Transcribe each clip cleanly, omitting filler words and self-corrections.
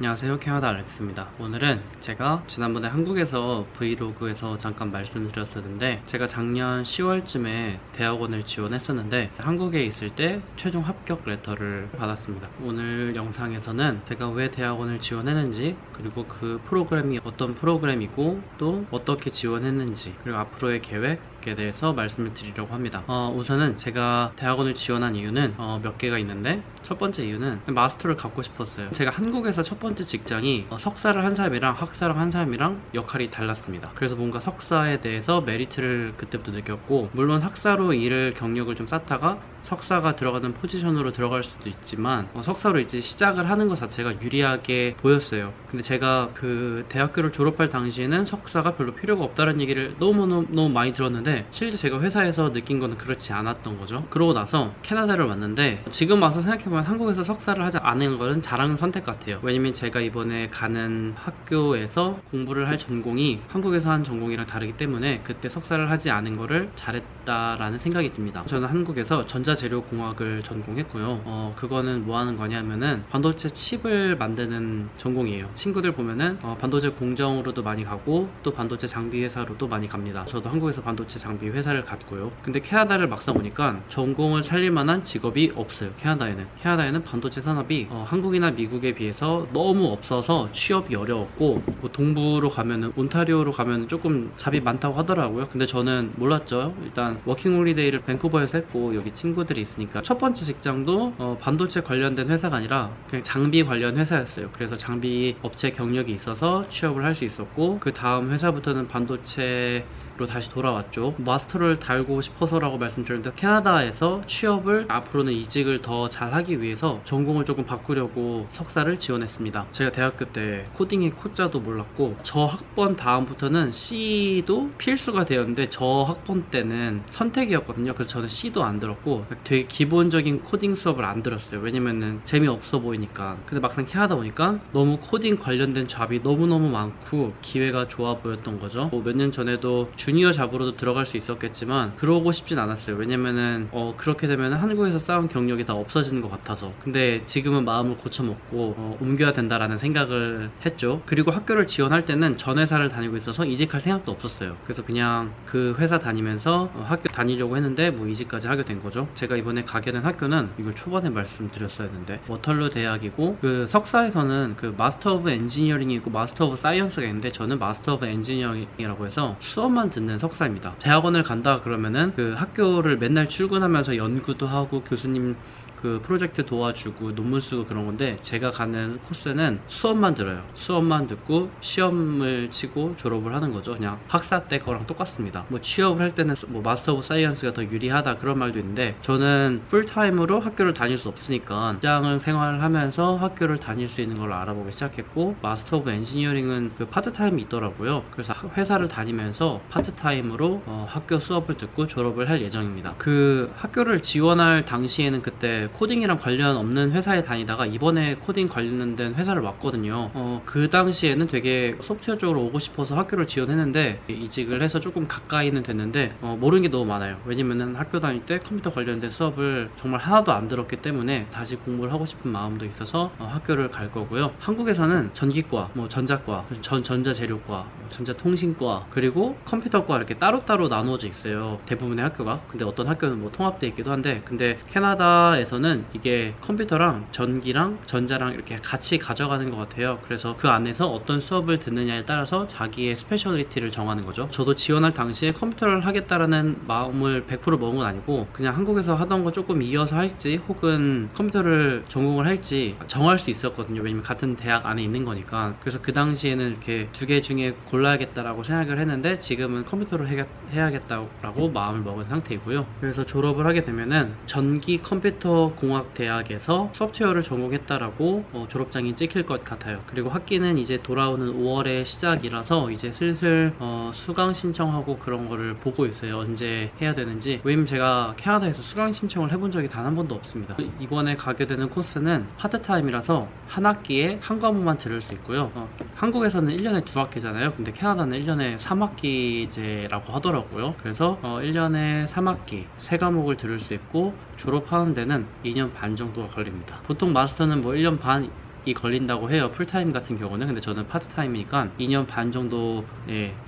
안녕하세요, 캐나다 알렉스입니다. 오늘은 제가 지난번에 한국에서 브이로그에서 잠깐 말씀드렸었는데, 제가 작년 10월쯤에 대학원을 지원했었는데 한국에 있을 때 최종 합격 레터를 받았습니다. 오늘 영상에서는 제가 왜 대학원을 지원했는지, 그리고 그 프로그램이 어떤 프로그램이고 또 어떻게 지원했는지, 그리고 앞으로의 계획에 대해서 말씀을 드리려고 합니다. 우선은 제가 대학원을 지원한 이유는 몇 개가 있는데, 첫 번째 이유는 마스터를 갖고 싶었어요. 제가 한국에서 첫 번째 직장이 석사를 한 사람이랑 학사를 한 사람이랑 역할이 달랐습니다. 그래서 뭔가 석사에 대해서 메리트를 그때부터 느꼈고, 물론 학사로 일을 경력을 좀 쌓다가 석사가 들어가는 포지션으로 들어갈 수도 있지만 석사로 이제 시작을 하는 것 자체가 유리하게 보였어요. 근데 제가 그 대학교를 졸업할 당시에는 석사가 별로 필요가 없다는 얘기를 너무 많이 들었는데, 실제 제가 회사에서 느낀 거는 그렇지 않았던 거죠. 그러고 나서 캐나다를 왔는데, 지금 와서 생각해보면 한국에서 석사를 하지 않은 거는 잘한 선택 같아요. 왜냐면 제가 이번에 가는 학교에서 공부를 할 전공이 한국에서 한 전공이랑 다르기 때문에 그때 석사를 하지 않은 거를 잘했다라는 생각이 듭니다. 저는 한국에서 전자재료공학을 전공했고요. 그거는 뭐 하는 거냐면은 반도체 칩을 만드는 전공이에요. 친구들 보면은 반도체 공정으로도 많이 가고 또 반도체 장비 회사로도 많이 갑니다. 저도 한국에서 반도체 장비 회사를 갔고요. 근데 캐나다를 막상 오니까 전공을 살릴 만한 직업이 없어요. 캐나다에는 반도체 산업이 한국이나 미국에 비해서 너무 없어서 취업이 어려웠고, 뭐 동부로 가면은 온타리오로 가면은 조금 잡이 많다고 하더라고요. 근데 저는 몰랐죠. 일단 워킹홀리데이를 밴쿠버에서 했고, 여기 친구들이 있으니까 첫 번째 직장도 반도체 관련된 회사가 아니라 그냥 장비 관련 회사였어요. 그래서 장비 업체 경력이 있어서 취업을 할 수 있었고, 그 다음 회사부터는 반도체 로 다시 돌아왔죠. 마스터를 달고 싶어서라고 말씀드렸는데, 캐나다에서 취업을 앞으로는 이직을 더 잘하기 위해서 전공을 조금 바꾸려고 석사를 지원했습니다. 제가 대학교 때 코딩의 코자도 몰랐고, 저 학번 다음부터는 C도 필수가 되었는데 저 학번 때는 선택이었거든요. 그래서 저는 C도 안 들었고 되게 기본적인 코딩 수업을 안 들었어요. 왜냐면은 재미없어 보이니까. 근데 막상 캐나다 오니까 너무 코딩 관련된 잡이 너무너무 많고 기회가 좋아 보였던 거죠. 몇 년 전에도 주니어 잡으로도 들어갈 수 있었겠지만 그러고 싶진 않았어요. 왜냐면은 그렇게 되면 한국에서 쌓은 경력이 다 없어지는 것 같아서. 근데 지금은 마음을 고쳐먹고 옮겨야 된다라는 생각을 했죠. 그리고 학교를 지원할 때는 전 회사를 다니고 있어서 이직할 생각도 없었어요. 그래서 그냥 그 회사 다니면서 학교 다니려고 했는데 뭐 이직까지 하게 된 거죠. 제가 이번에 가게 된 학교는, 이걸 초반에 말씀드렸어야 했는데, 워털루 대학이고, 그 석사에서는 그 마스터 오브 엔지니어링이 있고 마스터 오브 사이언스가 있는데, 저는 마스터 오브 엔지니어링이라고 해서 수업만 듣는 석사입니다. 대학원을 간다 그러면은 그 학교를 맨날 출근하면서 연구도 하고 교수님 그 프로젝트 도와주고 논문 쓰고 그런 건데, 제가 가는 코스는 수업만 들어요. 수업만 듣고 시험을 치고 졸업을 하는 거죠. 그냥 학사 때 거랑 똑같습니다. 뭐 취업을 할 때는 뭐 마스터 오브 사이언스가 더 유리하다 그런 말도 있는데, 저는 풀타임으로 학교를 다닐 수 없으니까 직장을 생활하면서 학교를 다닐 수 있는 걸 알아보기 시작했고, 마스터 오브 엔지니어링은 그 파트타임이 있더라고요. 그래서 회사를 다니면서 파트타임으로 학교 수업을 듣고 졸업을 할 예정입니다. 그 학교를 지원할 당시에는 그때 코딩이랑 관련 없는 회사에 다니다가 이번에 코딩 관련된 회사를 왔거든요. 그 당시에는 되게 소프트웨어 쪽으로 오고 싶어서 학교를 지원했는데, 이직을 해서 조금 가까이는 됐는데 모르는 게 너무 많아요. 왜냐면은 학교 다닐 때 컴퓨터 관련된 수업을 정말 하나도 안 들었기 때문에 다시 공부를 하고 싶은 마음도 있어서 학교를 갈 거고요. 한국에서는 전기과, 뭐 전자과, 전자재료과, 전자통신과, 그리고 컴퓨터과 이렇게 따로따로 나누어져 있어요. 대부분의 학교가. 근데 어떤 학교는 뭐 통합되어 있기도 한데, 근데 캐나다에서는 이게 컴퓨터랑 전기랑 전자랑 이렇게 같이 가져가는 것 같아요. 그래서 그 안에서 어떤 수업을 듣느냐에 따라서 자기의 스페셜리티를 정하는 거죠. 저도 지원할 당시에 컴퓨터를 하겠다라는 마음을 100% 먹은 건 아니고, 그냥 한국에서 하던 거 조금 이어서 할지 혹은 컴퓨터를 전공을 할지 정할 수 있었거든요. 왜냐면 같은 대학 안에 있는 거니까. 그래서 그 당시에는 이렇게 두 개 중에 골라야겠다라고 생각을 했는데, 지금은 컴퓨터로 해야겠다라고 마음을 먹은 상태이고요. 그래서 졸업을 하게 되면은 전기 컴퓨터 공학 대학에서 소프트웨어를 전공했다라고 졸업장이 찍힐 것 같아요. 그리고 학기는 이제 돌아오는 5월의 시작이라서 이제 슬슬 수강 신청하고 그런 거를 보고 있어요. 언제 해야 되는지. 왜냐면 제가 캐나다에서 수강 신청을 해본 적이 단 한 번도 없습니다. 이번에 가게 되는 코스는 파트타임이라서 한 학기에 한 과목만 들을 수 있고요. 한국에서는 1년에 2학기잖아요. 근데 캐나다는 1년에 3학기제라고 하더라고요. 그래서 1년에 3학기 3과목을 들을 수 있고, 졸업하는 데는 2년 반 정도가 걸립니다. 보통 마스터는 뭐 1년 반 걸린다고 해요. 풀타임 같은 경우는. 근데 저는 파트타임이니까 2년 반 정도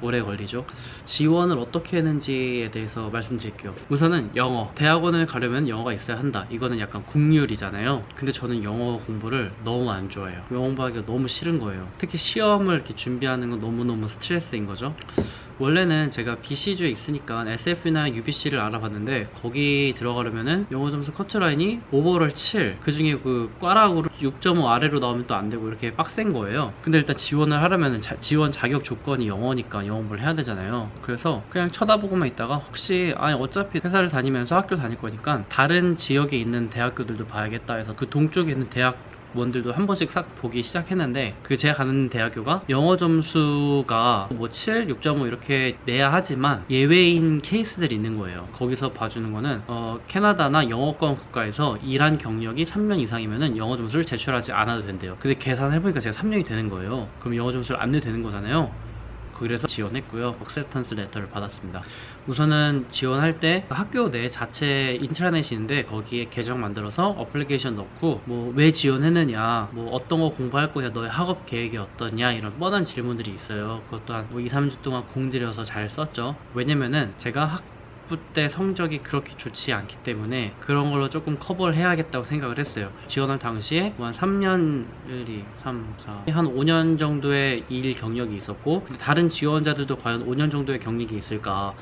오래 걸리죠. 지원을 어떻게 했는지에 대해서 말씀드릴게요. 우선은 영어. 대학원을 가려면 영어가 있어야 한다. 이거는 약간 국률이잖아요. 근데 저는 영어 공부를 너무 안 좋아해요. 영어 공부하기가 너무 싫은 거예요. 특히 시험을 이렇게 준비하는 건 너무너무 스트레스인 거죠. 원래는 제가 BC주에 있으니까 SF나 UBC를 알아봤는데 거기 들어가려면은 영어 점수 커트라인이 오버롤 7, 그 중에 그 꽈락으로 6.5 아래로 나오면 또 안 되고 이렇게 빡센 거예요. 근데 일단 지원을 하려면 지원 자격 조건이 영어니까 영어 공부를 해야 되잖아요. 그래서 그냥 쳐다보고만 있다가 혹시 아니 어차피 회사를 다니면서 학교 다닐 거니까 다른 지역에 있는 대학교들도 봐야겠다 해서 그 동쪽에 있는 대학 원들도 한 번씩 싹 보기 시작했는데 그 제가 가는 대학교가 영어 점수가 뭐 7, 6.5 이렇게 내야 하지만 예외인 케이스들이 있는 거예요. 거기서 봐주는 거는 캐나다나 영어권 국가에서 일한 경력이 3년 이상이면은 영어 점수를 제출하지 않아도 된대요. 근데 계산해보니까 제가 3년이 되는 거예요. 그럼 영어 점수를 안 내도 되는 거잖아요. 그래서 지원했고요. 액셉턴스 레터를 받았습니다. 우선은 지원할 때 학교 내 자체 인트라넷이 있는데 거기에 계정 만들어서 어플리케이션 넣고 뭐 왜 지원했느냐, 뭐 어떤 거 공부할 거냐, 너의 학업 계획이 어떠냐, 이런 뻔한 질문들이 있어요. 그것도 한 뭐 2, 3주 동안 공들여서 잘 썼죠. 왜냐면은 제가 학부 때 성적이 그렇게 좋지 않기 때문에 그런 걸로 조금 커버를 해야겠다고 생각을 했어요. 지원할 당시에 한 3년, 1, 3, 4, 한 5년 정도의 일 경력이 있었고, 근데 다른 지원자들도 과연 5년 정도의 경력이 있을까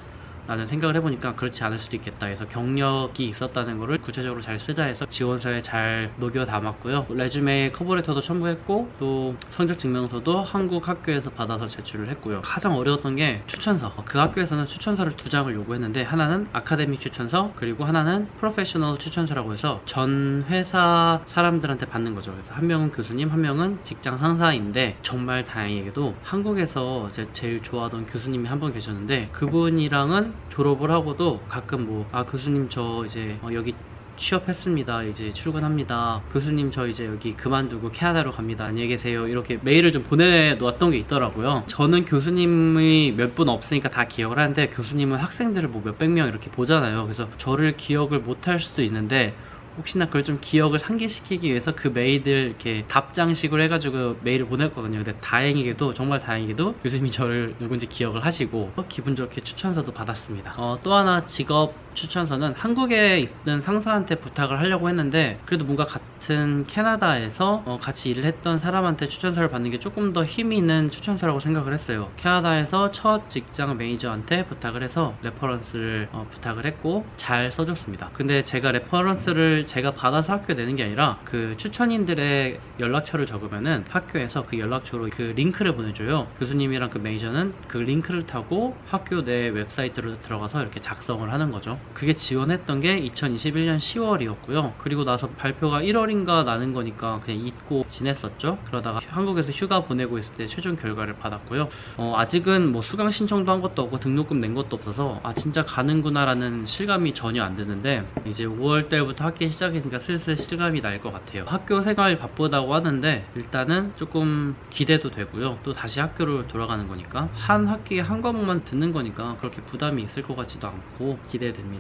라는 생각을 해보니까 그렇지 않을 수도 있겠다 해서 경력이 있었다는 거를 구체적으로 잘 쓰자 해서 지원서에 잘 녹여 담았고요. 레주메 커버레터도 첨부했고 또 성적 증명서도 한국 학교에서 받아서 제출을 했고요. 가장 어려웠던 게 추천서. 그 학교에서는 추천서를 2장을 요구했는데 하나는 아카데믹 추천서, 그리고 하나는 프로페셔널 추천서라고 해서 전 회사 사람들한테 받는 거죠. 그래서 한 명은 교수님, 한 명은 직장 상사인데 정말 다행히도 한국에서 제일 좋아하던 교수님이 한 분 계셨는데 그분이랑은 졸업을 하고도 가끔 뭐 교수님 저 이제 여기 취업했습니다. 이제 출근합니다. 교수님 저 이제 여기 그만두고 캐나다로 갑니다. 안녕히 계세요. 이렇게 메일을 좀 보내놓았던 게 있더라고요. 저는 교수님이 몇 분 없으니까 다 기억을 하는데 교수님은 학생들을 뭐 몇백 명 이렇게 보잖아요. 그래서 저를 기억을 못할 수도 있는데 혹시나 그걸 좀 기억을 상기시키기 위해서 그 메일들 이렇게 답장식으로 해가지고 메일을 보냈거든요. 근데 다행히도, 정말 다행히도 교수님이 저를 누군지 기억을 하시고 기분 좋게 추천서도 받았습니다. 또 하나 직업 추천서는 한국에 있는 상사한테 부탁을 하려고 했는데 그래도 뭔가 같은 캐나다에서 같이 일을 했던 사람한테 추천서를 받는 게 조금 더 힘이 있는 추천서라고 생각을 했어요. 캐나다에서 첫 직장 매니저한테 부탁을 해서 레퍼런스를 부탁을 했고 잘 써줬습니다. 근데 제가 레퍼런스를 제가 받아서 학교에 내는 게 아니라 그 추천인들의 연락처를 적으면은 학교에서 그 연락처로 그 링크를 보내줘요. 교수님이랑 그 매니저는 그 링크를 타고 학교 내 웹사이트로 들어가서 이렇게 작성을 하는 거죠. 그게 지원했던 게 2021년 10월이었고요. 그리고 나서 발표가 1월인가 나는 거니까 그냥 잊고 지냈었죠. 그러다가 한국에서 휴가 보내고 있을 때 최종 결과를 받았고요. 아직은 뭐 수강 신청도 한 것도 없고 등록금 낸 것도 없어서 진짜 가는구나 라는 실감이 전혀 안 드는데 이제 5월 달부터 학기 시작이니까 슬슬 실감이 날 것 같아요. 학교 생활이 바쁘다고 하는데 일단은 조금 기대도 되고요. 또 다시 학교로 돌아가는 거니까 한 학기에 한 과목만 듣는 거니까 그렇게 부담이 있을 것 같지도 않고 기대됩니다.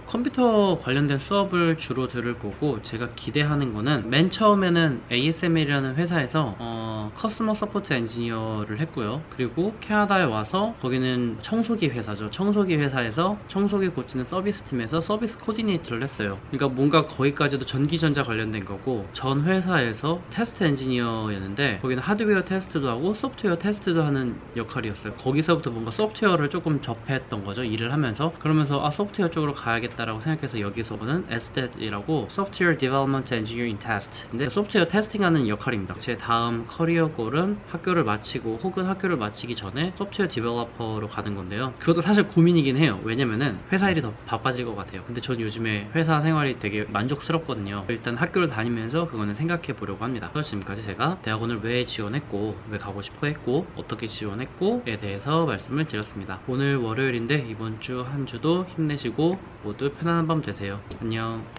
컴퓨터 관련된 수업을 주로 들을 거고 제가 기대하는 거는 맨 처음에는 ASML이라는 회사에서 커스터머 서포트 엔지니어를 했고요. 그리고 캐나다에 와서 거기는 청소기 회사죠. 청소기 회사에서 청소기 고치는 서비스 팀에서 서비스 코디네이터를 했어요. 그러니까 뭔가 거기까지도 전기전자 관련된 거고 전 회사에서 테스트 엔지니어였는데 거기는 하드웨어 테스트도 하고 소프트웨어 테스트도 하는 역할이었어요. 거기서부터 뭔가 소프트웨어를 조금 접했던 거죠. 일을 하면서. 그러면서 소프트웨어 쪽으로 가야겠다라고 생각해서 여기서는 SDET이라고 Software Development Engineering Test 근데 소프트웨어 테스팅하는 역할입니다. 제 다음 커리어 골은 학교를 마치고 혹은 학교를 마치기 전에 소프트웨어 디벨로퍼로 가는 건데요. 그것도 사실 고민이긴 해요. 왜냐면은 회사 일이 더 바빠질 것 같아요. 근데 전 요즘에 회사 생활이 되게 만족스럽거든요. 일단 학교를 다니면서 그거는 생각해 보려고 합니다. 그래서 지금까지 제가 대학원을 왜 지원했고 왜 가고 싶어 했고 어떻게 지원했고에 대해서 말씀을 드렸습니다. 오늘 월요일인데 이번 주 한 주도 힘내시고 모두 편안한 밤 되세요. 안녕.